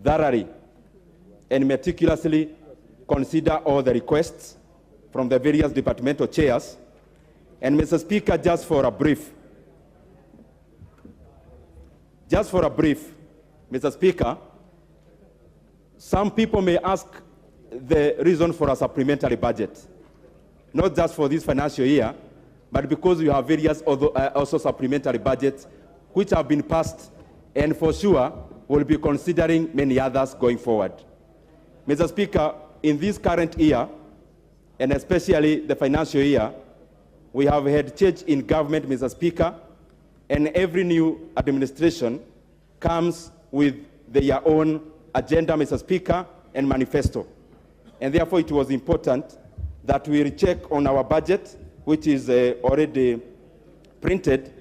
thoroughly and meticulously consider all the requests from the various departmental chairs. And Mr. Speaker, just for a brief, Mr. Speaker, some people may ask the reason for a supplementary budget, not just for this financial year, but because we have various other, also supplementary budgets which have been passed, and for sure we'll be considering many others going forward. Mr. Speaker, in this current year, and especially the financial year, we have had change in government, Mr. Speaker, and every new administration comes with their own agenda, Mr. Speaker, and manifesto. And therefore it was important that we recheck on our budget, which is already printed,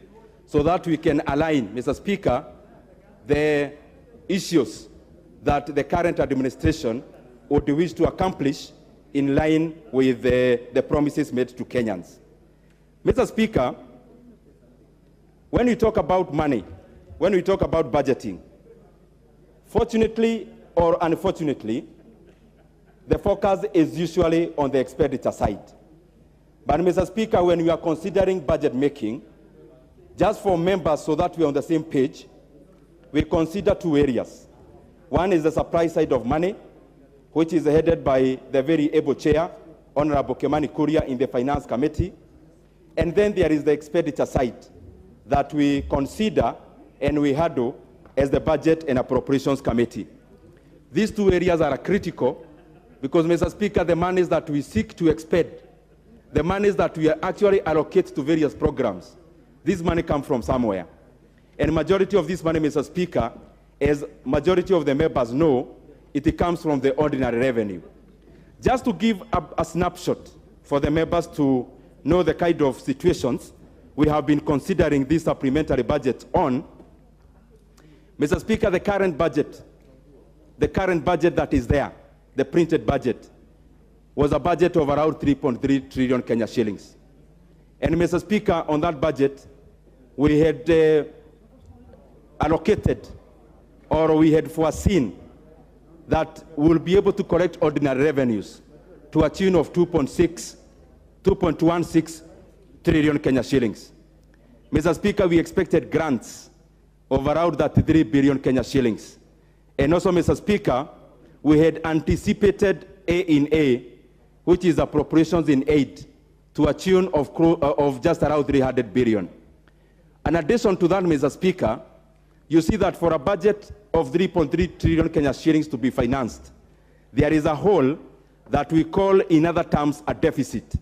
so that we can align, Mr. Speaker, the issues that the current administration would wish to accomplish in line with the promises made to Kenyans. Mr. Speaker, when we talk about money, when we talk about budgeting, fortunately or unfortunately, the focus is usually on the expenditure side. But Mr. Speaker, when we are considering budget making, just for members so that we're on the same page, we consider two areas. One is the supply side of money, which is headed by the very able chair, Honorable Kimani Kuria, in the Finance Committee. And then there is the expenditure side that we consider and we handle as the Budget and Appropriations Committee. These two areas are critical because, Mr. Speaker, the monies that we seek to expend, the monies that we actually allocate to various programs, this money comes from somewhere. And majority of this money, Mr. Speaker, as majority of the members know, it comes from the ordinary revenue. Just to give a snapshot for the members to know the kind of situations we have been considering this supplementary budget on, Mr. Speaker, the current budget that is there, the printed budget, was a budget of around 3.3 trillion Kenya shillings. And Mr. Speaker, on that budget, we had allocated, or we had foreseen that we'll be able to collect ordinary revenues to a tune of 2.16 trillion Kenya shillings. Mr. Speaker, we expected grants of around 33 billion Kenya shillings. And also, Mr. Speaker, we had anticipated A, which is appropriations in aid, to a tune of just around 300 billion. In addition to that, Mr. Speaker, you see that for a budget of 3.3 trillion Kenya shillings to be financed, there is a hole that we call, in other terms, a deficit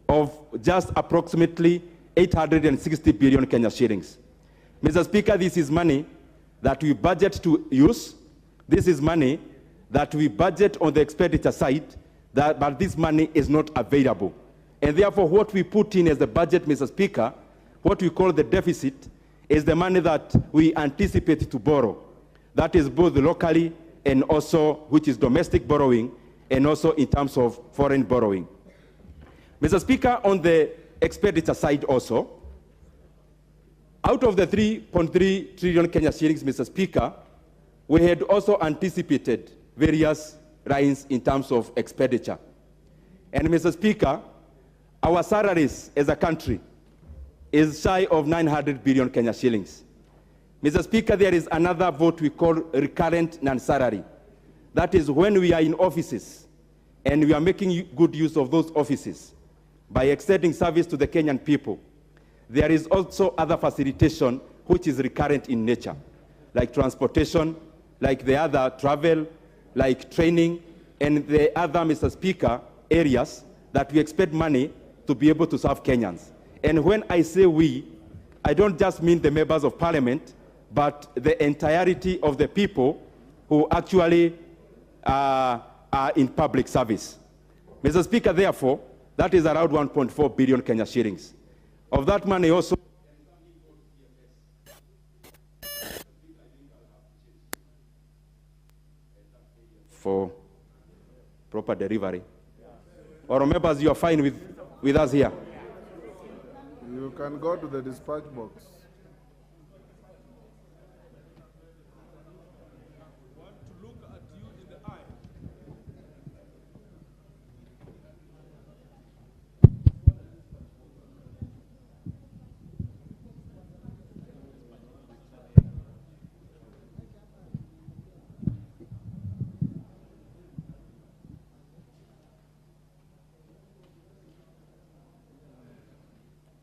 of just approximately 860 billion Kenya shillings. Mr. Speaker, this is money that we budget to use. This is money that we budget on the expenditure side, but this money is not available. And therefore, what we put in as the budget, Mr. Speaker, what we call the deficit, is the money that we anticipate to borrow. That is both locally and also, which is domestic borrowing, and also in terms of foreign borrowing. Mr. Speaker, on the expenditure side also, out of the 3.3 trillion Kenya shillings, Mr. Speaker, we had also anticipated various lines in terms of expenditure. And Mr. Speaker, our salaries as a country is shy of 900 billion Kenya shillings. Mr. Speaker, there is another vote we call recurrent non-salary. That is when we are in offices and we are making good use of those offices by extending service to the Kenyan people. There is also other facilitation which is recurrent in nature, like transportation, like the other travel, like training, and the other, Mr. Speaker, areas that we expect money to be able to serve Kenyans. And when I say we, I don't just mean the members of parliament, but the entirety of the people who actually are in public service. Mr. Speaker, therefore, that is around 1.4 billion Kenya shillings. Of that money also, for proper delivery. Or members, you are fine with us here? You can go to the dispatch box.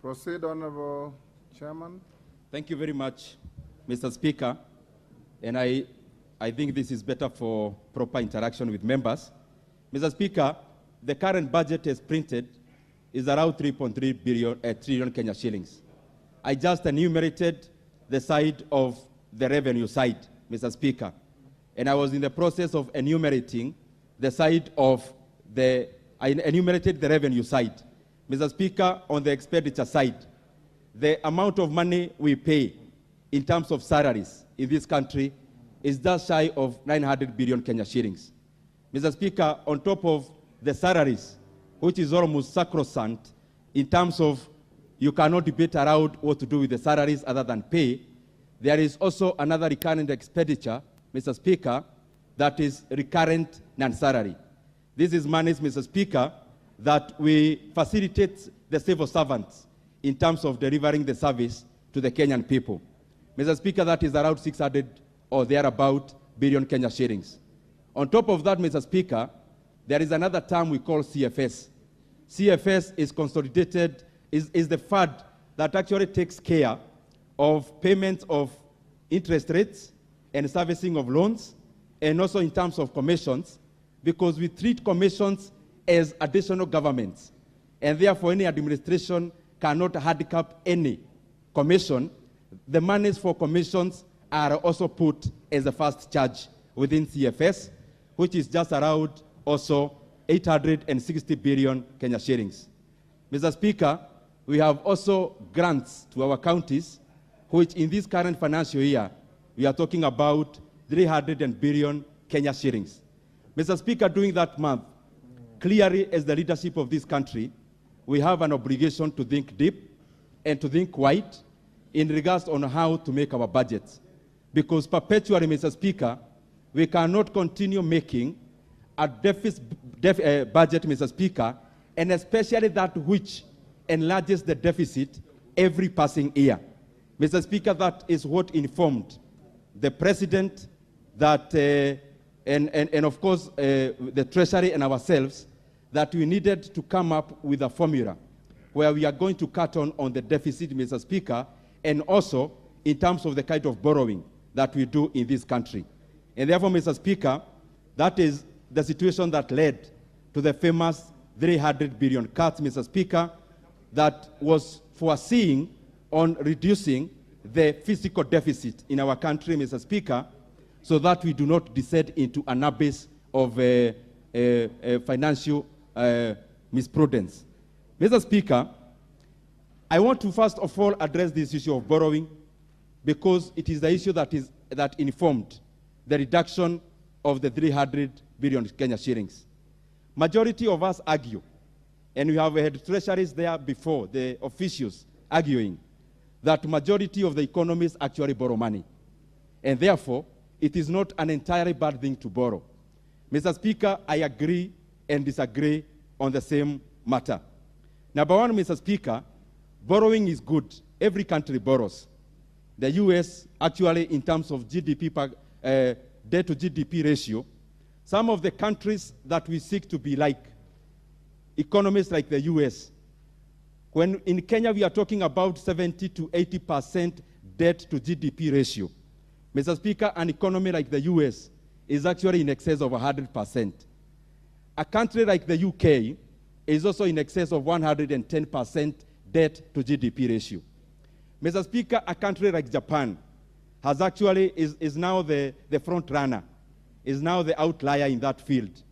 Proceed, Honorable Chairman. Thank you very much, Mr. Speaker. And I think this is better for proper interaction with members. Mr. Speaker, the current budget as printed is around 3.3 trillion Kenya shillings. I just enumerated the side of the revenue side, Mr. Speaker. And I was in the process of enumerating the side of I enumerated the revenue side. Mr. Speaker, on the expenditure side, the amount of money we pay in terms of salaries in this country is just shy of 900 billion Kenya shillings. Mr. Speaker, on top of the salaries, which is almost sacrosanct in terms of you cannot debate around what to do with the salaries other than pay, there is also another recurrent expenditure, Mr. Speaker, that is recurrent non-salary. This is money, Mr. Speaker, that we facilitate the civil servants in terms of delivering the service to the Kenyan people. Mr. Speaker, that is around 600 or thereabout billion Kenya shillings. On top of that, Mr. Speaker, there is another term we call CFS. CFS is consolidated, is the fund that actually takes care of payments of interest rates and servicing of loans, and also in terms of commissions, because we treat commissions as additional governments, and therefore any administration cannot handicap any commission. The monies for commissions are also put as a first charge within CFS, which is just around also 860 billion Kenya shillings. Mr. Speaker, we have also grants to our counties, which in this current financial year, we are talking about 300 billion Kenya shillings. Mr. Speaker, during that month, clearly as the leadership of this country, we have an obligation to think deep and to think wide in regards on how to make our budgets. Because perpetually, Mr. Speaker, we cannot continue making a deficit budget, Mr. Speaker, and especially that which enlarges the deficit every passing year. Mr. Speaker, that is what informed the President that, and of course, the Treasury and ourselves, that we needed to come up with a formula where we are going to cut on the deficit, Mr. Speaker, and also in terms of the kind of borrowing that we do in this country. And therefore, Mr. Speaker, that is the situation that led to the famous 300 billion cuts, Mr. Speaker, that was foreseeing on reducing the fiscal deficit in our country, Mr. Speaker, so that we do not descend into an abyss of financial misprudence. Mr. Speaker, I want to first of all address this issue of borrowing because it is the issue that informed the reduction of the 300 billion Kenya shillings. Majority of us argue, and we have had treasuries there before, the officials arguing, that majority of the economies actually borrow money. And therefore, it is not an entirely bad thing to borrow. Mr. Speaker, I agree and disagree on the same matter. Number one, Mr. Speaker, borrowing is good. Every country borrows. The US, actually, in terms of GDP, debt to GDP ratio, some of the countries that we seek to be like, economies like the US, when in Kenya we are talking about 70 to 80% debt to GDP ratio. Mr. Speaker, an economy like the US is actually in excess of 100%. A country like the UK is also in excess of 110% debt to GDP ratio. Mr. Speaker, a country like Japan has actually is now the front runner, is now the outlier in that field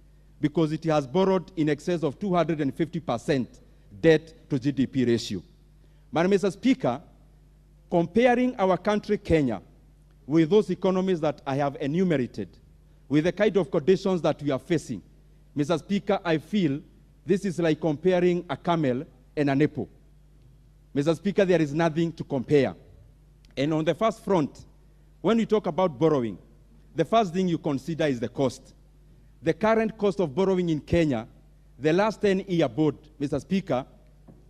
because it has borrowed in excess of 250% debt to GDP ratio. But Mr. Speaker, comparing our country, Kenya, with those economies that I have enumerated, with the kind of conditions that we are facing, Mr. Speaker, I feel this is like comparing a camel and an apple. Mr. Speaker, there is nothing to compare. And on the first front, when we talk about borrowing, the first thing you consider is the cost. The current cost of borrowing in Kenya, the last 10-year board, Mr. Speaker,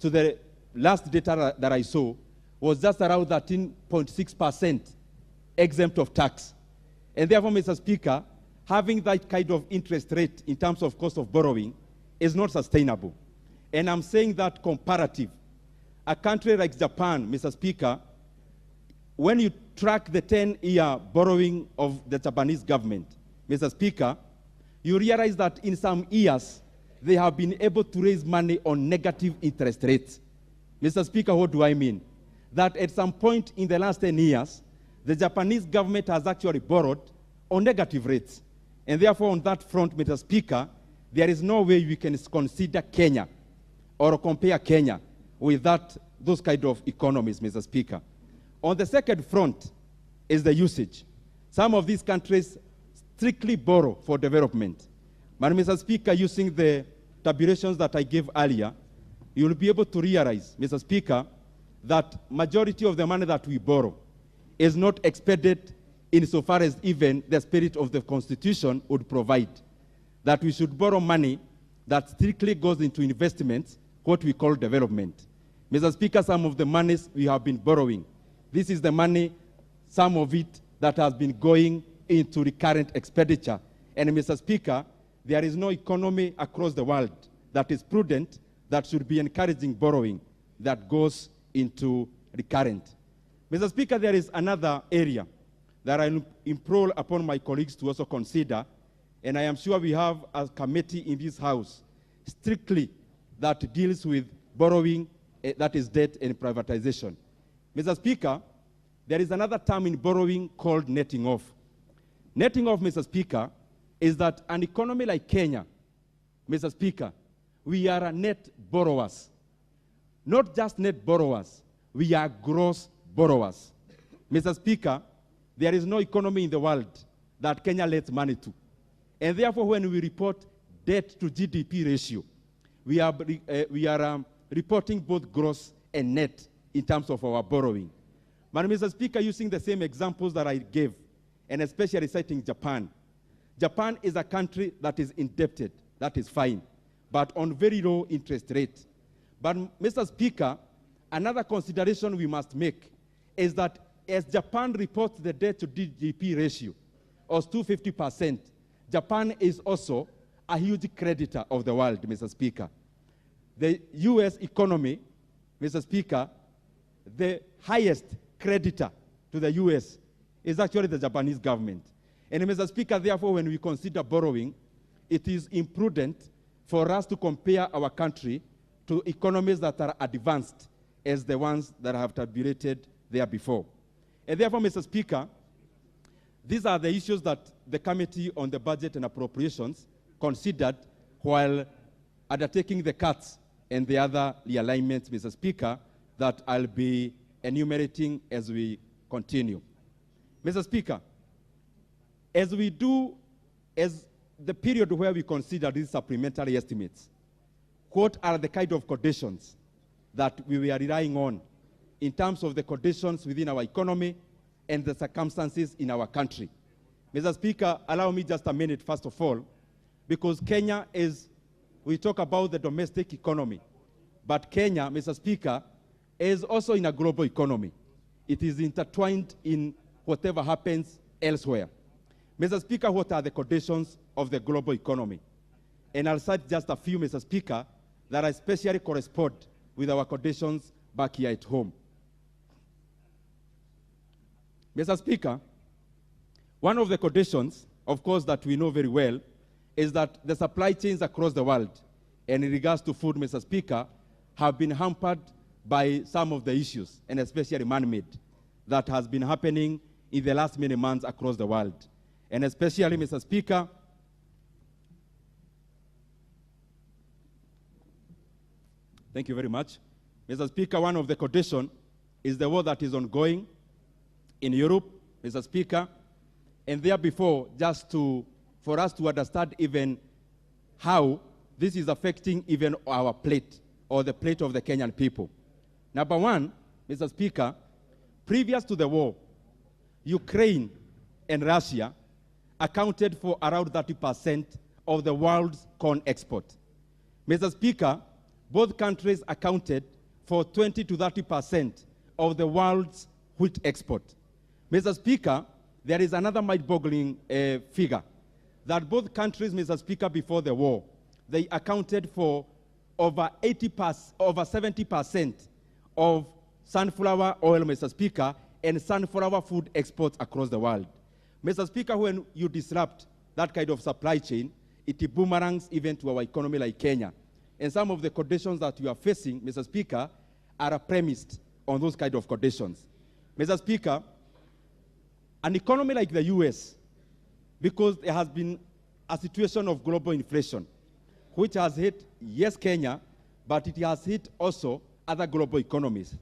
to the last data that I saw, was just around 13.6% exempt of tax. And therefore, Mr. Speaker, having that kind of interest rate in terms of cost of borrowing is not sustainable. And I'm saying that comparative. a country like Japan, Mr. Speaker, when you track the 10-year borrowing of the Japanese government, Mr. Speaker, you realize that in some years, they have been able to raise money on negative interest rates. Mr. Speaker, what do I mean? That at some point in the last 10 years, the Japanese government has actually borrowed on negative rates. And therefore, on that front, Mr. Speaker, there is no way we can consider Kenya or compare Kenya with those kind of economies, Mr. Speaker. On the second front is the usage. Some of these countries strictly borrow for development. But, Mr. Speaker, using the tabulations that I gave earlier, you will be able to realize, Mr. Speaker, that majority of the money that we borrow is not expended insofar as even the spirit of the Constitution would provide. That we should borrow money that strictly goes into investments, what we call development. Mr. Speaker, some of the monies we have been borrowing, this is the money, some of it that has been going into recurrent expenditure. And Mr. Speaker, there is no economy across the world that is prudent that should be encouraging borrowing that goes into recurrent. Mr. Speaker, there is another area that I implore upon my colleagues to also consider, and I am sure we have a committee in this House strictly that deals with borrowing, that is debt and privatization. Mr. Speaker, there is another term in borrowing called netting off. Netting off, Mr. Speaker, is that an economy like Kenya, Mr. Speaker, we are net borrowers. Not just net borrowers, we are gross borrowers. Mr. Speaker, there is no economy in the world that Kenya lends money to. And therefore, when we report debt to GDP ratio, we are reporting both gross and net in terms of our borrowing. But, Mr. Speaker, using the same examples that I gave, and especially citing Japan, Japan is a country that is indebted, that is fine, but on very low interest rate. But, Mr. Speaker, another consideration we must make is that as Japan reports the debt to GDP ratio of 250%, Japan is also a huge creditor of the world, Mr. Speaker. The U.S. economy, Mr. Speaker, the highest creditor to the U.S. is actually the Japanese government. And, Mr. Speaker, therefore, when we consider borrowing, it is imprudent for us to compare our country to economies that are advanced as the ones that have tabulated there before. And therefore, Mr. Speaker, these are the issues that the Committee on the Budget and Appropriations considered while undertaking the cuts and the other realignments, Mr. Speaker, that I'll be enumerating as we continue. Mr. Speaker, as the period where we consider these supplementary estimates, what are the kind of conditions that we were relying on in terms of the conditions within our economy and the circumstances in our country? Mr. Speaker, allow me just a minute, first of all, because Kenya we talk about the domestic economy, but Kenya, Mr. Speaker, is also in a global economy. It is intertwined in whatever happens elsewhere. Mr. Speaker, what are the conditions of the global economy? And I'll cite just a few, Mr. Speaker, that especially correspond with our conditions back here at home. Mr. Speaker, one of the conditions, of course, that we know very well is that the supply chains across the world, and in regards to food, Mr. Speaker, have been hampered by some of the issues, and especially man-made, that has been happening in the last many months across the world. And especially, Mr. Speaker, thank you very much. Mr. Speaker, one of the conditions is the war that is ongoing in Europe, Mr. Speaker, and therefore, for us to understand even how this is affecting even our plate, or the plate of the Kenyan people. Number one, Mr. Speaker, previous to the war, Ukraine and Russia accounted for around 30% of the world's corn export. Mr. Speaker, both countries accounted for 20 to 30% of the world's wheat export. Mr. Speaker, there is another mind-boggling figure that both countries, Mr. Speaker, before the war, they accounted for over 70% of sunflower oil, Mr. Speaker, and sunflower food exports across the world. Mr. Speaker, when you disrupt that kind of supply chain, it boomerangs even to our economy like Kenya. And some of the conditions that you are facing, Mr. Speaker, are premised on those kind of conditions. Mr. Speaker, an economy like the US, because there has been a situation of global inflation, which has hit, yes, Kenya, but it has hit also other global economies.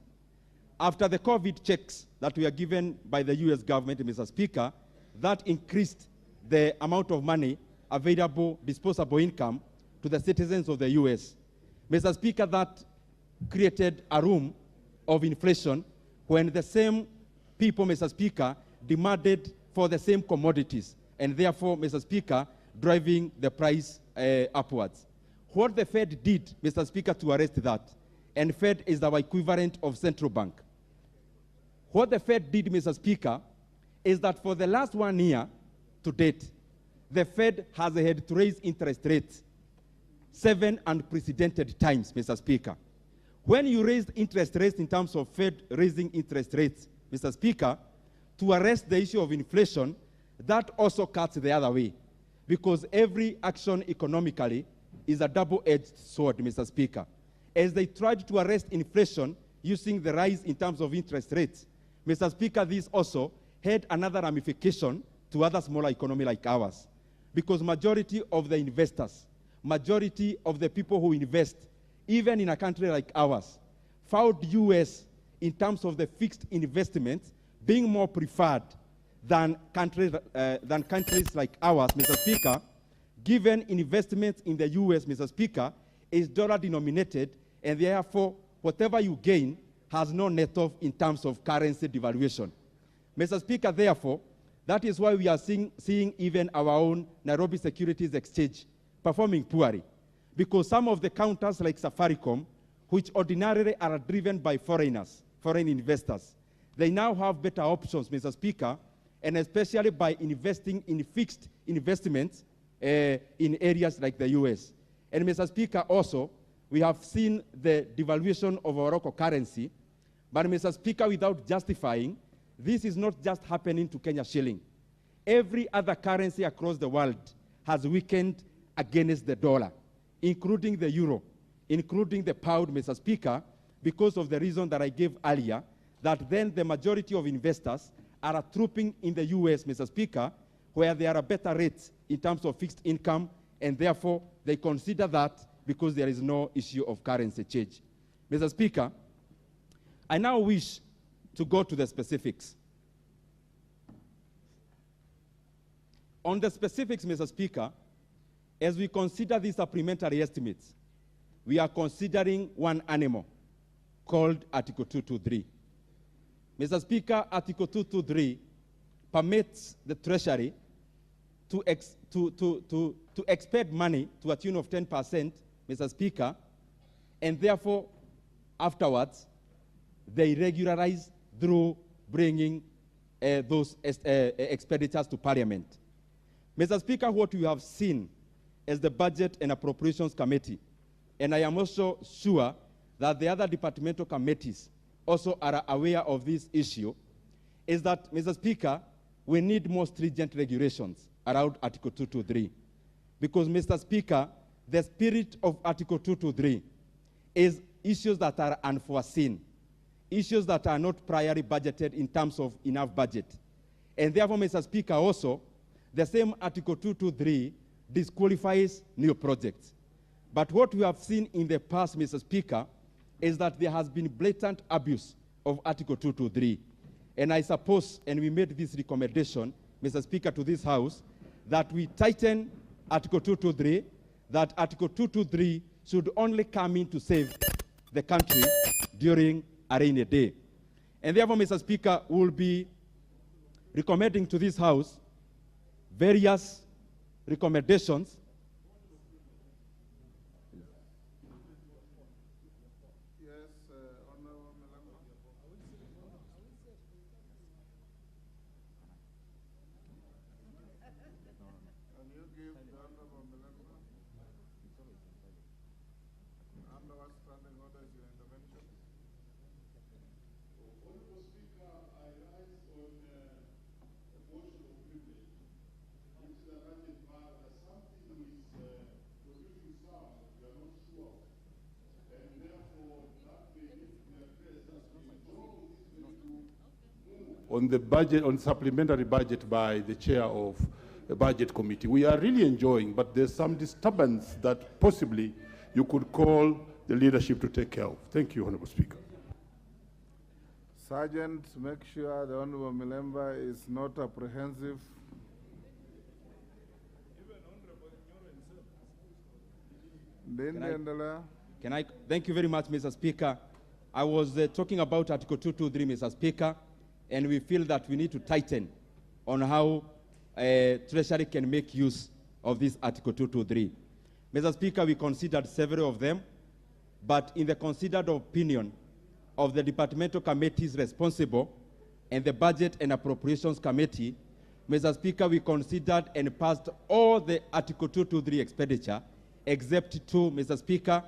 After the COVID checks that were given by the US government, Mr. Speaker, that increased the amount of money available, disposable income, to the citizens of the US. Mr. Speaker, that created a room of inflation when the same people, Mr. Speaker, demanded for the same commodities, and therefore, Mr. Speaker, driving the price upwards. What the Fed did, Mr. Speaker, to arrest that, and Fed is our equivalent of central bank. What the Fed did, Mr. Speaker, is that for the last 1 year to date, the Fed has had to raise interest rates 7 unprecedented times, Mr. Speaker. When you raise interest rates in terms of Fed raising interest rates, Mr. Speaker, to arrest the issue of inflation, that also cuts the other way, because every action economically is a double-edged sword, Mr. Speaker. As they tried to arrest inflation using the rise in terms of interest rates, Mr. Speaker, this also had another ramification to other smaller economies like ours, because majority of the investors, majority of the people who invest, even in a country like ours, found US in terms of the fixed investments being more preferred than countries like ours, Mr. Speaker, given investments in the US, Mr. Speaker, is dollar denominated, and therefore whatever you gain has no net off in terms of currency devaluation. Mr. Speaker, therefore, that is why we are seeing even our own Nairobi Securities Exchange performing poorly, because some of the counters like Safaricom, which ordinarily are driven by foreigners, foreign investors, they now have better options, Mr. Speaker, and especially by investing in fixed investments in areas like the US. And Mr. Speaker, also, we have seen the devaluation of our local currency, but Mr. Speaker, without justifying, this is not just happening to Kenya shilling. Every other currency across the world has weakened against the dollar, including the euro, including the pound, Mr. Speaker, because of the reason that I gave earlier, that then the majority of investors are trooping in the US, Mr. Speaker, where there are better rates in terms of fixed income, and therefore they consider that because there is no issue of currency change. Mr. Speaker, I now wish to go to the specifics. On the specifics, Mr. Speaker, as we consider these supplementary estimates, we are considering one animal called Article 223. Mr. Speaker, Article 223 permits the Treasury to expend money to a tune of 10%, Mr. Speaker, and therefore, afterwards, they regularize through bringing those expenditures to Parliament. Mr. Speaker, what we have seen as the Budget and Appropriations Committee, and I am also sure that the other departmental committees also are aware of this issue, is that, Mr. Speaker, we need more stringent regulations around Article 223. Because, Mr. Speaker, the spirit of Article 223 is issues that are unforeseen, issues that are not priorly budgeted in terms of enough budget. And therefore, Mr. Speaker, also, the same Article 223 disqualifies new projects. But what we have seen in the past, Mr. Speaker, is that there has been blatant abuse of Article 223. And I suppose, and we made this recommendation, Mr. Speaker, to this House, that we tighten Article 223, that Article 223 should only come in to save the country during a rainy day. And therefore, Mr. Speaker, we will be recommending to this House various recommendations. On the budget, on supplementary budget by the chair of the budget committee. We are really enjoying, but there's some disturbance that possibly you could call the leadership to take care of. Thank you, Honorable Speaker. Sergeant, make sure the honorable member is not apprehensive. Thank you very much, Mr. Speaker. I was talking about Article 223, Mr. Speaker, and we feel that we need to tighten on how Treasury can make use of this Article 223. Mr. Speaker, we considered several of them, but in the considered opinion of the departmental committees responsible and the Budget and Appropriations Committee, Mr. Speaker, we considered and passed all the Article 223 expenditure except two, Mr. Speaker.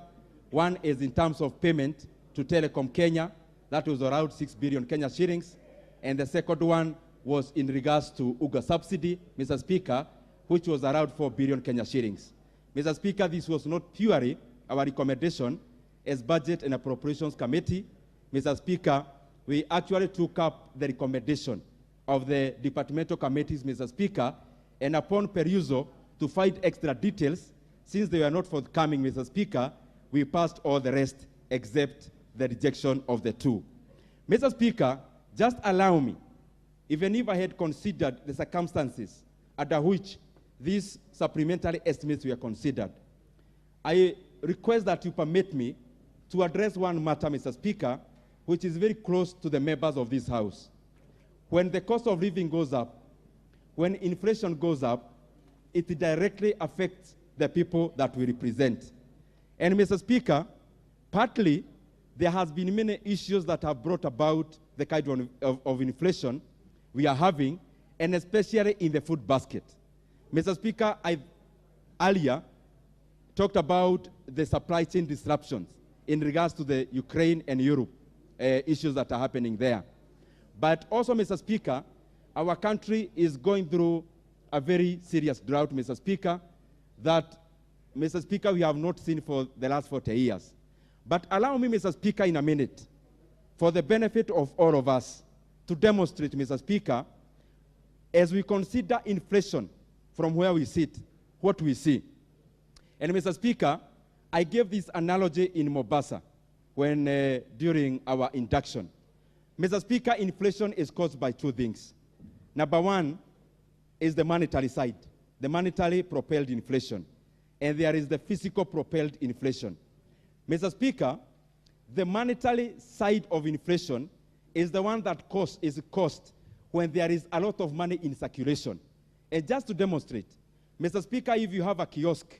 One is in terms of payment to Telecom Kenya, that was around 6 billion Kenya shillings, and the second one was in regards to UGA subsidy, Mr. Speaker, which was around 4 billion Kenya shillings. Mr. Speaker, this was not purely our recommendation as Budget and Appropriations Committee. Mr. Speaker, we actually took up the recommendation of the departmental committees, Mr. Speaker, and upon perusal to find extra details, since they were not forthcoming, Mr. Speaker, we passed all the rest except the rejection of the two. Mr. Speaker, just allow me, even if I had considered the circumstances under which these supplementary estimates were considered, I request that you permit me to address one matter, Mr. Speaker, which is very close to the members of this House. When the cost of living goes up, when inflation goes up, it directly affects the people that we represent. And Mr. Speaker, partly there has been many issues that have brought about the kind of inflation we are having, and especially in the food basket. Mr. Speaker, I earlier talked about the supply chain disruptions in regards to the Ukraine and Europe issues that are happening there. But also, Mr. Speaker, our country is going through a very serious drought, Mr. Speaker, that, Mr. Speaker, we have not seen for the last 40 years. But allow me, Mr. Speaker, in a minute, for the benefit of all of us, to demonstrate, Mr. Speaker, as we consider inflation from where we sit, what we see. And Mr. Speaker, I gave this analogy in Mombasa when during our induction. Mr. Speaker, inflation is caused by two things. Number one is the monetary side, the monetary propelled inflation. And there is the physical propelled inflation. Mr. Speaker, the monetary side of inflation is the one that is caused when there is a lot of money in circulation. And just to demonstrate, Mr. Speaker, if you have a kiosk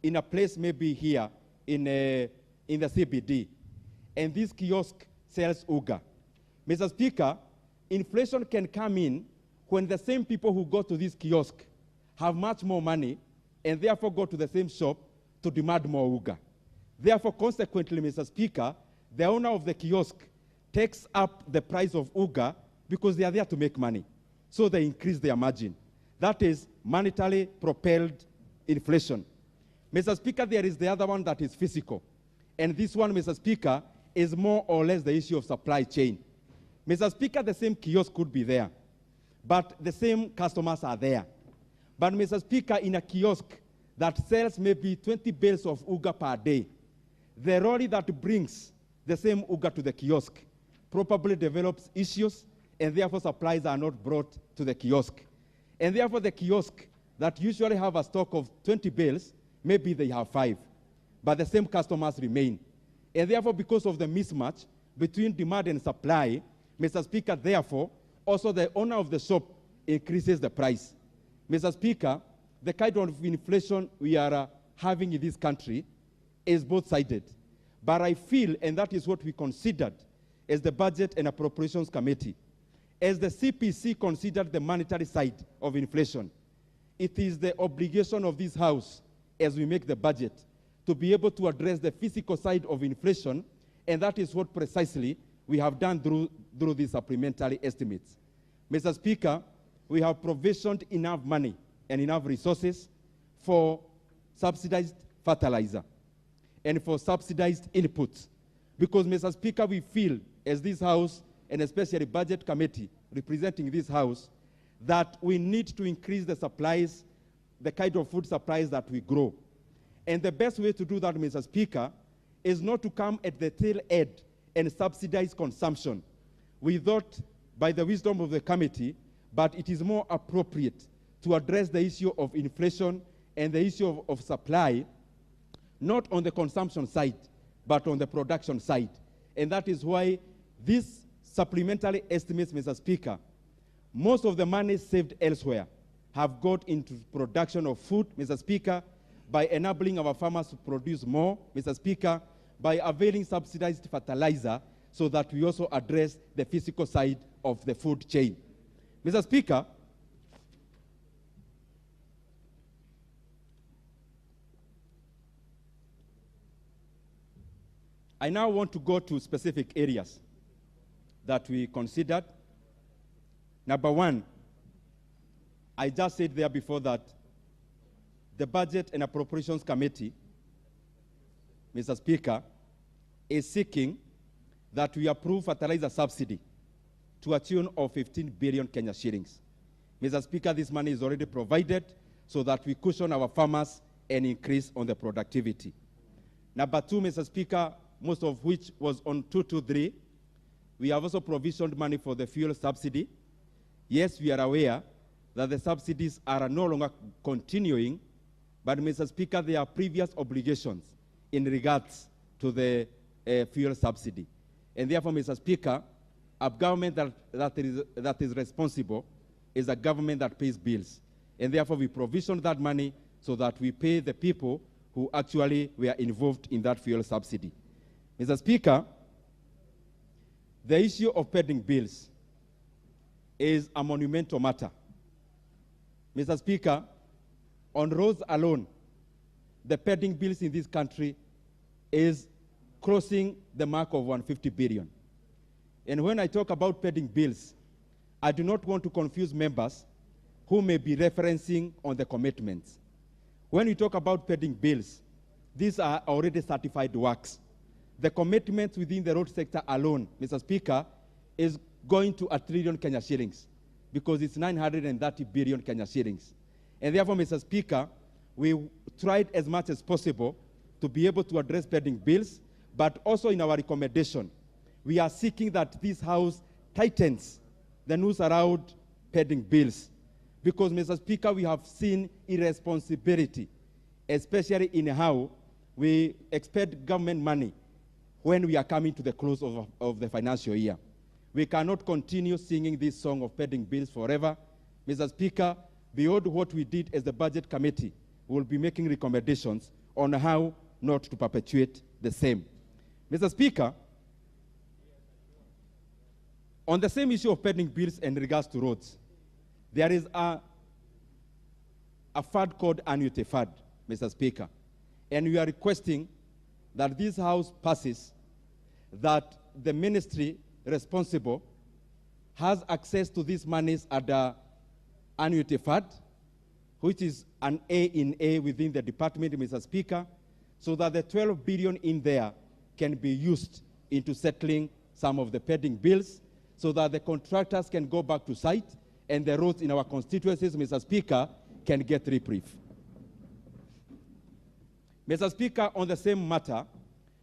in a place maybe here in the CBD, and this kiosk sells UGA, Mr. Speaker, inflation can come in when the same people who go to this kiosk have much more money and therefore go to the same shop to demand more UGA. Therefore, consequently, Mr. Speaker, the owner of the kiosk takes up the price of UGA because they are there to make money. So they increase their margin. That is monetary propelled inflation. Mr. Speaker, there is the other one that is physical. And this one, Mr. Speaker, is more or less the issue of supply chain. Mr. Speaker, the same kiosk could be there, but the same customers are there. But Mr. Speaker, in a kiosk that sells maybe 20 bales of UGA per day, the lorry that brings the same UGA to the kiosk probably develops issues, and therefore supplies are not brought to the kiosk. And therefore the kiosk that usually have a stock of 20 bales, maybe they have 5, but the same customers remain. And therefore, because of the mismatch between demand and supply, Mr. Speaker, therefore, also the owner of the shop increases the price. Mr. Speaker, the kind of inflation we are having in this country is both-sided. But I feel, and that is what we considered as the Budget and Appropriations Committee, as the CPC considered the monetary side of inflation, it is the obligation of this House, as we make the budget, to be able to address the physical side of inflation, and that is what precisely we have done through these supplementary estimates. Mr. Speaker, we have provisioned enough money and enough resources for subsidized fertilizer and for subsidized inputs. Because, Mr. Speaker, we feel, as this House, and especially Budget Committee representing this House, that we need to increase the supplies, the kind of food supplies that we grow. And the best way to do that, Mr. Speaker, is not to come at the tail end and subsidize consumption. We thought, by the wisdom of the committee, but it is more appropriate to address the issue of inflation and the issue of supply, not on the consumption side, but on the production side. And that is why these supplementary estimates, Mr. Speaker, most of the money saved elsewhere have got into production of food, Mr. Speaker, by enabling our farmers to produce more, Mr. Speaker, by availing subsidized fertilizer, so that we also address the physical side of the food chain. Mr. Speaker, I now want to go to specific areas that we considered. Number one, I just said there before that the Budget and Appropriations Committee, Mr. Speaker, is seeking that we approve fertilizer subsidy to a tune of 15 billion Kenya shillings. Mr. Speaker, this money is already provided so that we cushion our farmers and increase on the productivity. Number two, Mr. Speaker, most of which was on 223, we have also provisioned money for the fuel subsidy. Yes, we are aware that the subsidies are no longer continuing, but, Mr. Speaker, there are previous obligations in regards to the fuel subsidy. And therefore, Mr. Speaker, a government that is responsible is a government that pays bills. And therefore, we provision that money so that we pay the people who actually were involved in that fuel subsidy. Mr. Speaker, the issue of pending bills is a monumental matter. Mr. Speaker, on roads alone, the pending bills in this country is crossing the mark of 150 billion. And when I talk about pending bills, I do not want to confuse members who may be referencing on the commitments. When we talk about pending bills, these are already certified works. The commitment within the road sector alone, Mr. Speaker, is going to 1 trillion Kenya shillings because it's 930 billion Kenya shillings. And therefore, Mr. Speaker, we tried as much as possible to be able to address pending bills, but also in our recommendation, we are seeking that this House tightens the noose around pending bills. Because, Mr. Speaker, we have seen irresponsibility, especially in how we expend government money when we are coming to the close of the financial year. We cannot continue singing this song of pending bills forever. Mr. Speaker, beyond what we did as the Budget Committee, we will be making recommendations on how not to perpetuate the same. Mr. Speaker, on the same issue of pending bills in regards to roads, there is a fund called annuity fund, Mr. Speaker, and we are requesting that this House passes that the ministry responsible has access to these monies at the annuity fund, which is an A in A within the department, Mr. Speaker, so that the 12 billion in there can be used into settling some of the pending bills, so that the contractors can go back to site and the roads in our constituencies, Mr. Speaker, can get reprieve. Mr. Speaker, on the same matter,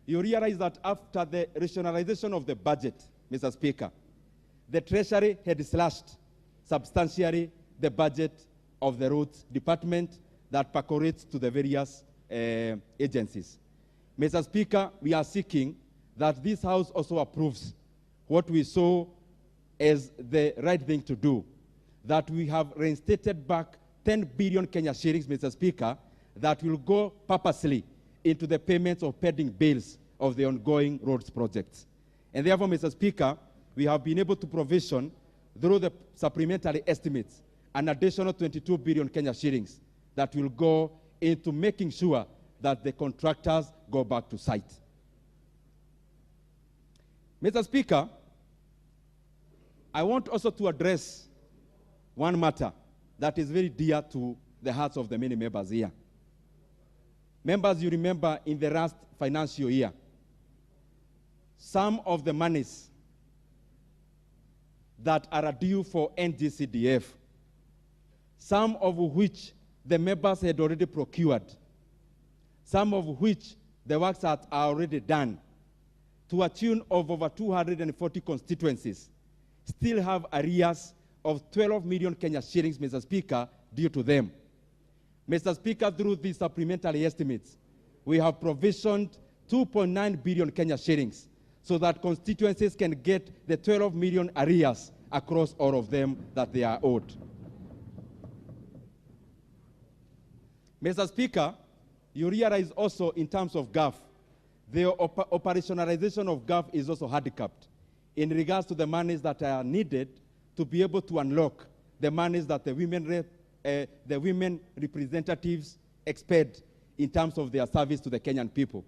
you realize that after the rationalization of the budget, Mr. Speaker, the Treasury had slashed substantially the budget of the roads department that percolates to the various agencies. Mr. Speaker, we are seeking that this House also approves what we saw as the right thing to do, that we have reinstated back 10 billion Kenya shillings, Mr. Speaker, that will go purposely into the payments of pending bills of the ongoing roads projects. And therefore, Mr. Speaker, we have been able to provision, through the supplementary estimates, an additional 22 billion Kenya shillings that will go into making sure that the contractors go back to site. Mr. Speaker, I want also to address one matter that is very dear to the hearts of the many members here. Members, you remember in the last financial year, some of the monies that are due for NGCDF, some of which the members had already procured, some of which the works are already done, to a tune of over 240 constituencies, still have arrears of 12 million Kenya shillings, Mr. Speaker, due to them. Mr. Speaker, through these supplementary estimates, we have provisioned 2.9 billion Kenya shillings so that constituencies can get the 12 million arrears across all of them that they are owed. Mr. Speaker, you realize also in terms of GAF, the operationalization of GAF is also handicapped in regards to the monies that are needed to be able to unlock the monies that the women representatives expect in terms of their service to the Kenyan people.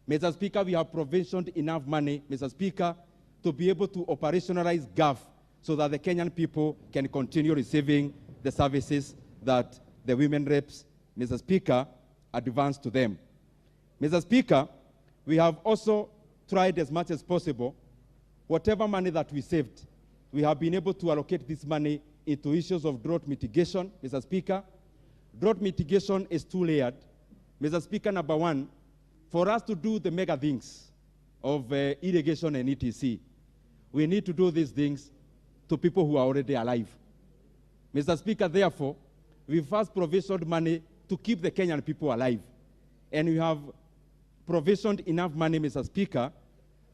Mr. Speaker, we have provisioned enough money, Mr. Speaker, to be able to operationalize GAF so that the Kenyan people can continue receiving the services that the women reps, Mr. Speaker, advance to them. Mr. Speaker, we have also tried as much as possible, whatever money that we saved, we have been able to allocate this money into issues of drought mitigation, Mr. Speaker. Drought mitigation is two-layered. Mr. Speaker, number one, for us to do the mega things of irrigation and etc., we need to do these things to people who are already alive. Mr. Speaker, therefore, we first provisioned money to keep the Kenyan people alive. And we have provisioned enough money, Mr. Speaker,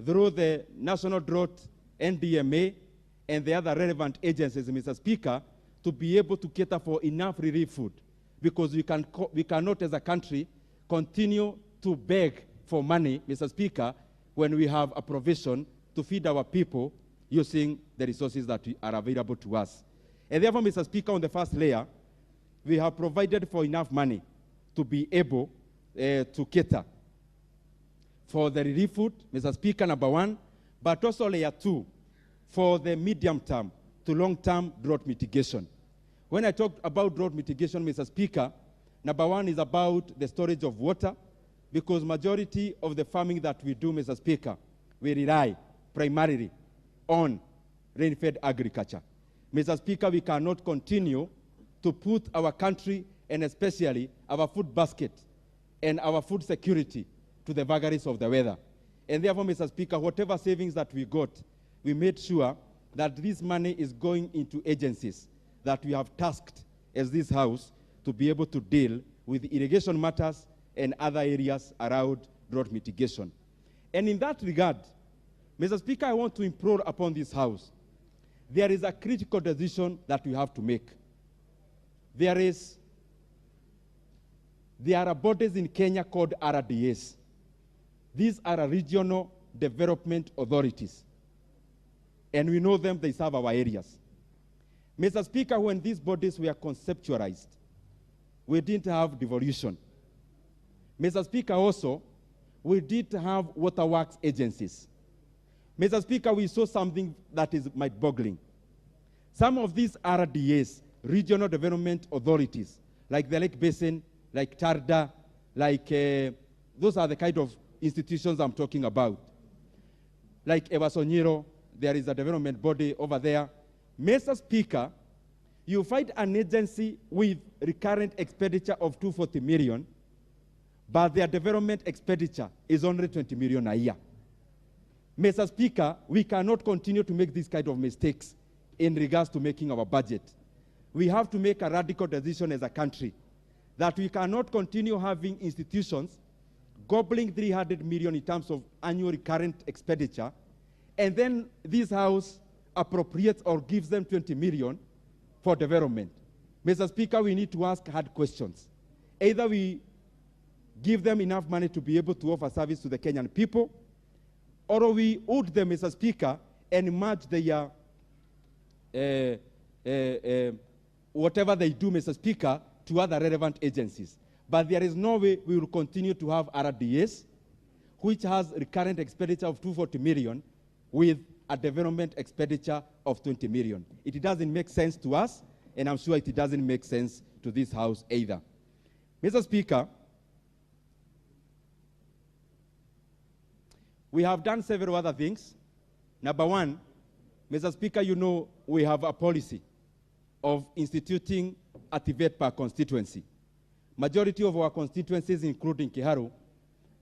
through the National Drought, NDMA, and the other relevant agencies, Mr. Speaker, to be able to cater for enough relief food. Because we cannot, as a country, continue to beg for money, Mr. Speaker, when we have a provision to feed our people using the resources that are available to us. And therefore, Mr. Speaker, on the first layer, we have provided for enough money to be able to cater for the relief food, Mr. Speaker, number one, but also layer two, for the medium term to long-term drought mitigation. When I talk about drought mitigation, Mr. Speaker, number one is about the storage of water, because majority of the farming that we do, Mr. Speaker, we rely primarily on rain-fed agriculture. Mr. Speaker, we cannot continue to put our country and especially our food basket and our food security to the vagaries of the weather. And therefore, Mr. Speaker, whatever savings that we got, we made sure that this money is going into agencies that we have tasked as this House to be able to deal with irrigation matters and other areas around drought mitigation. And in that regard, Mr. Speaker, I want to implore upon this House, there is a critical decision that we have to make. There are bodies in Kenya called RDAs. These are regional development authorities. And we know them, they serve our areas. Mr. Speaker, when these bodies were conceptualized, we didn't have devolution. Mr. Speaker, also, we did have waterworks agencies. Mr. Speaker, we saw something that is mind-boggling. Some of these RDAs, regional development authorities, like the Lake Basin, like Tarda, like those are the kind of institutions I'm talking about. Like Ewasonyiro, there is a development body over there. Mr. Speaker, you find an agency with recurrent expenditure of 240 million, but their development expenditure is only 20 million a year. Mr. Speaker, we cannot continue to make these kind of mistakes in regards to making our budget. We have to make a radical decision as a country that we cannot continue having institutions gobbling 300 million in terms of annual recurrent expenditure, and then this House appropriates or gives them 20 million for development. Mr. Speaker, we need to ask hard questions. Either we give them enough money to be able to offer service to the Kenyan people, or we hold them, Mr. Speaker, and merge their whatever they do, Mr. Speaker, to other relevant agencies. But there is no way we will continue to have RDAs, which has recurrent expenditure of 240 million, with a development expenditure of 20 million. It doesn't make sense to us, and I'm sure it doesn't make sense to this House either. Mr. Speaker, we have done several other things. Number one, Mr. Speaker, you know we have a policy of instituting a TVET per constituency. Majority of our constituencies, including Kiharu,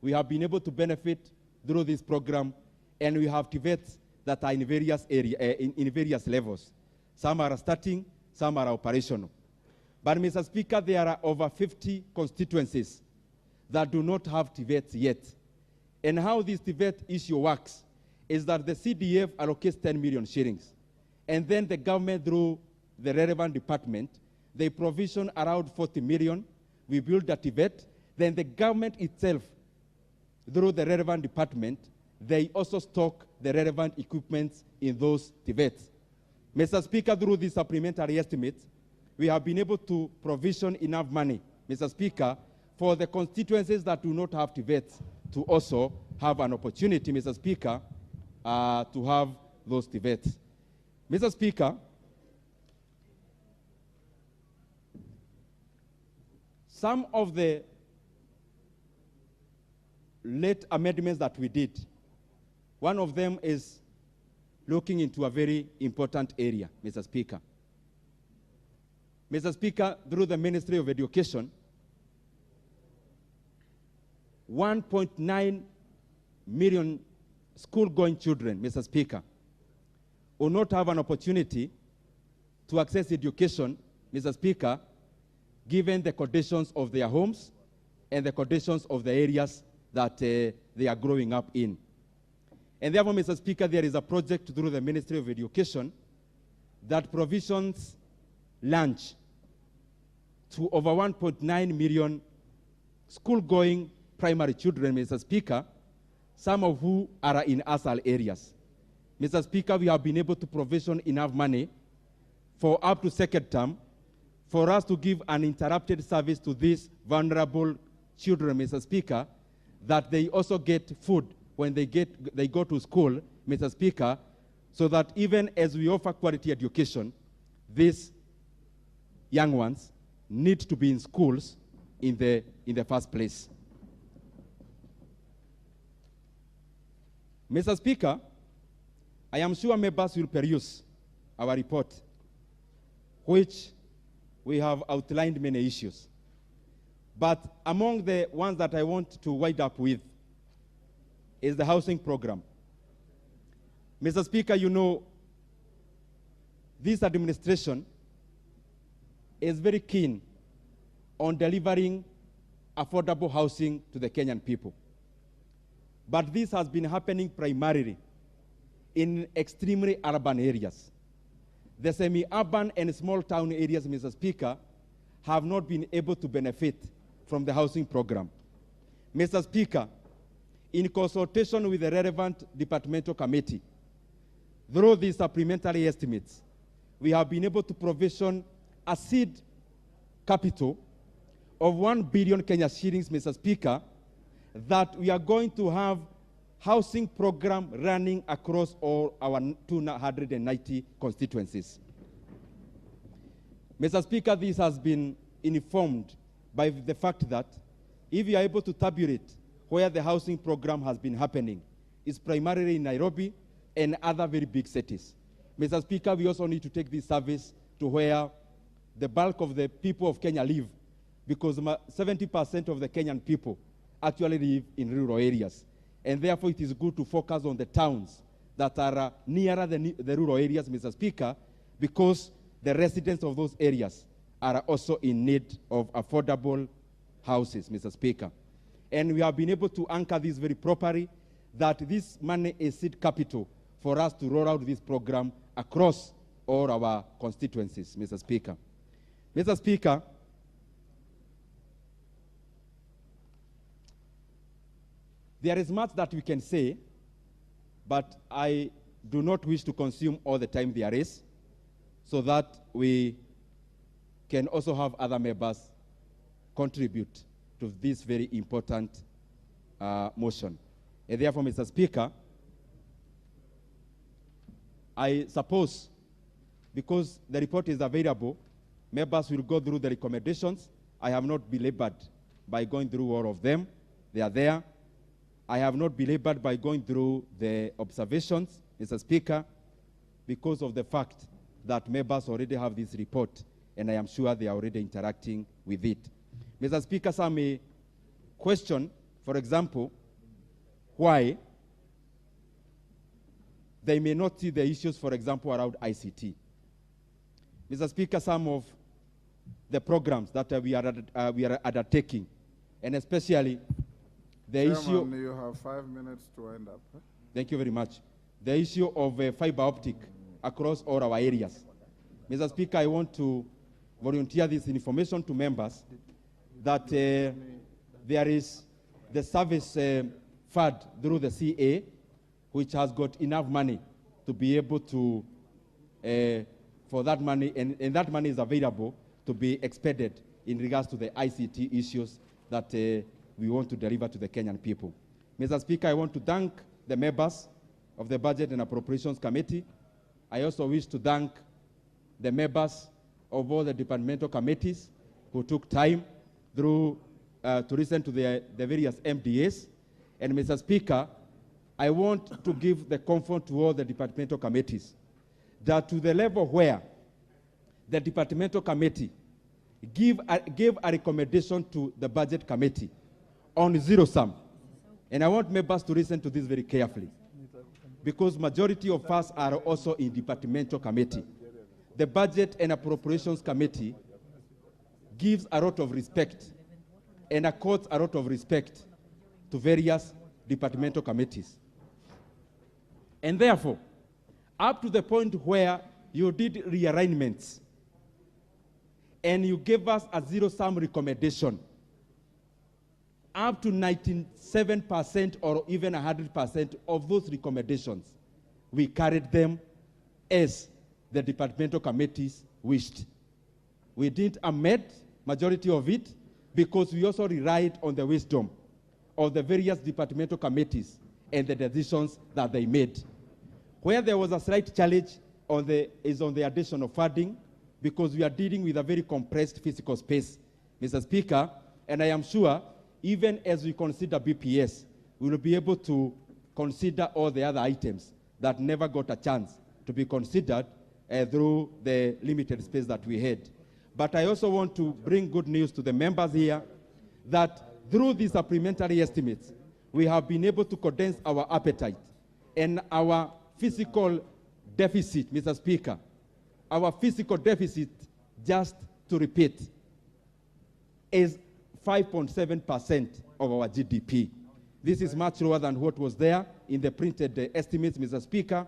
we have been able to benefit through this program, and we have TVETs that are in various in various levels. Some are starting, some are operational. But Mr. Speaker, there are over 50 constituencies that do not have TVETs yet. And how this TVET issue works is that the CDF allocates 10 million shillings. And then the government, through the relevant department, they provision around 40 million. We build a TVET. Then the government itself, through the relevant department, they also stock the relevant equipment in those TVETs. Mr. Speaker, through these supplementary estimates, we have been able to provision enough money, Mr. Speaker, for the constituencies that do not have TVETs to also have an opportunity, Mr. Speaker, to have those TVETs. Mr. Speaker, some of the late amendments that we did, one of them is looking into a very important area, Mr. Speaker. Mr. Speaker, through the Ministry of Education, 1.9 million school-going children, Mr. Speaker, will not have an opportunity to access education, Mr. Speaker, given the conditions of their homes and the conditions of the areas that they are growing up in. And therefore, Mr. Speaker, there is a project through the Ministry of Education that provisions lunch to over 1.9 million school-going primary children, Mr. Speaker, some of who are in ASAL areas. Mr. Speaker, we have been able to provision enough money for up to second term for us to give uninterrupted service to these vulnerable children, Mr. Speaker, that they also get food when they go to school, Mr. Speaker, so that even as we offer quality education, these young ones need to be in schools in the first place. Mr. Speaker, I am sure members will peruse our report, which we have outlined many issues. But among the ones that I want to wind up with is the housing program. Mr. Speaker, you know, this administration is very keen on delivering affordable housing to the Kenyan people. But this has been happening primarily in extremely urban areas. The semi-urban and small town areas, Mr. Speaker, have not been able to benefit from the housing program. Mr. Speaker, in consultation with the relevant departmental committee, through these supplementary estimates, we have been able to provision a seed capital of 1 billion Kenya shillings, Mr. Speaker, that we are going to have housing program running across all our 290 constituencies. Mr. Speaker, this has been informed by the fact that if you are able to tabulate where the housing program has been happening, it's primarily in Nairobi and other very big cities. Mr. Speaker, we also need to take this service to where the bulk of the people of Kenya live, because 70% of the Kenyan people actually live in rural areas. And therefore, it is good to focus on the towns that are nearer the rural areas, Mr. Speaker, because the residents of those areas are also in need of affordable houses, Mr. Speaker. And we have been able to anchor this very properly, that this money is seed capital for us to roll out this program across all our constituencies, Mr. Speaker. Mr. Speaker, there is much that we can say, but I do not wish to consume all the time there is, so that we can also have other members contribute to this very important motion. And therefore, Mr. Speaker, I suppose, because the report is available, Members will go through the recommendations. I have not belabored by going through all of them. They are there. I have not belabored by going through the observations, Mr. Speaker, because of the fact that members already have this report, and I am sure they are already interacting with it. Mr. Speaker, some may question, for example, why they may not see the issues, for example, around ICT. Mr. Speaker, some of the programs that we are undertaking, and especially the issue... You have 5 minutes to end up. Thank you very much. The issue of fiber optic across all our areas. Mr. Speaker, I want to volunteer this information to members that there is the service fund through the CA, which has got enough money to be able to, for that money, and that money is available to be expended in regards to the ICT issues that we want to deliver to the Kenyan people. Mr. Speaker, I want to thank the members of the Budget and Appropriations Committee. I also wish to thank the members of all the departmental committees who took time through to listen to the various MDAs. And Mr. Speaker, I want to give the comfort to all the departmental committees that to the level where the departmental committee gave a recommendation to the budget committee on zero sum. And I want members to listen to this very carefully, because majority of us are also in departmental committee. The Budget and Appropriations Committee gives a lot of respect and accords a lot of respect to various departmental committees. And therefore, up to the point where you did rearrangements and you gave us a zero-sum recommendation, up to 97% or even 100% of those recommendations, we carried them as the departmental committees wished. We didn't amend majority of it because we also relied on the wisdom of the various departmental committees and the decisions that they made. Where there was a slight challenge is on the addition of funding, because we are dealing with a very compressed physical space, Mr. Speaker, and I am sure even as we consider BPS, we will be able to consider all the other items that never got a chance to be considered through the limited space that we had. But I also want to bring good news to the members here that through these supplementary estimates, we have been able to condense our appetite and our physical deficit, Mr. Speaker. Our physical deficit, just to repeat, is 5.7% of our GDP. This is much lower than what was there in the printed estimates, Mr. Speaker,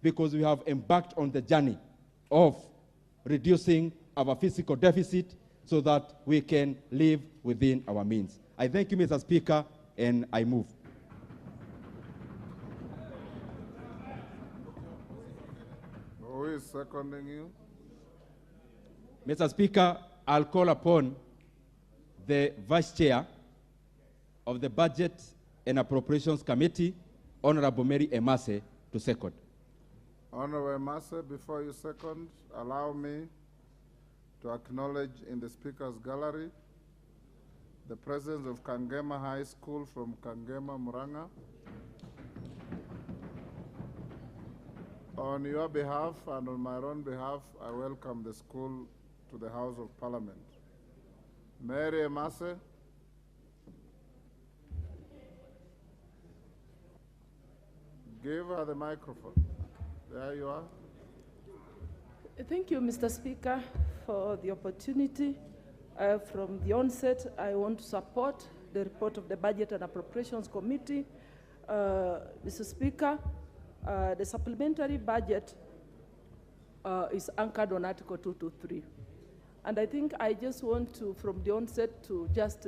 because we have embarked on the journey of reducing our physical deficit so that we can live within our means. I thank you, Mr. Speaker, and I move. Who is seconding you? Mr. Speaker, I'll call upon the Vice Chair of the Budget and Appropriations Committee, Honorable Mary Emase, to second. Honorable Emase, before you second, allow me to acknowledge in the Speaker's gallery the presence of Kangema High School from Kangema, Muranga. On your behalf and on my own behalf, I welcome the school to the House of Parliament. Mary Emase. Give her the microphone. There you are. Thank you, Mr. Speaker, for the opportunity. From the onset, I want to support the report of the Budget and Appropriations Committee. Mr. Speaker, the supplementary budget is anchored on Article 223. And I think I just want to, from the onset, to just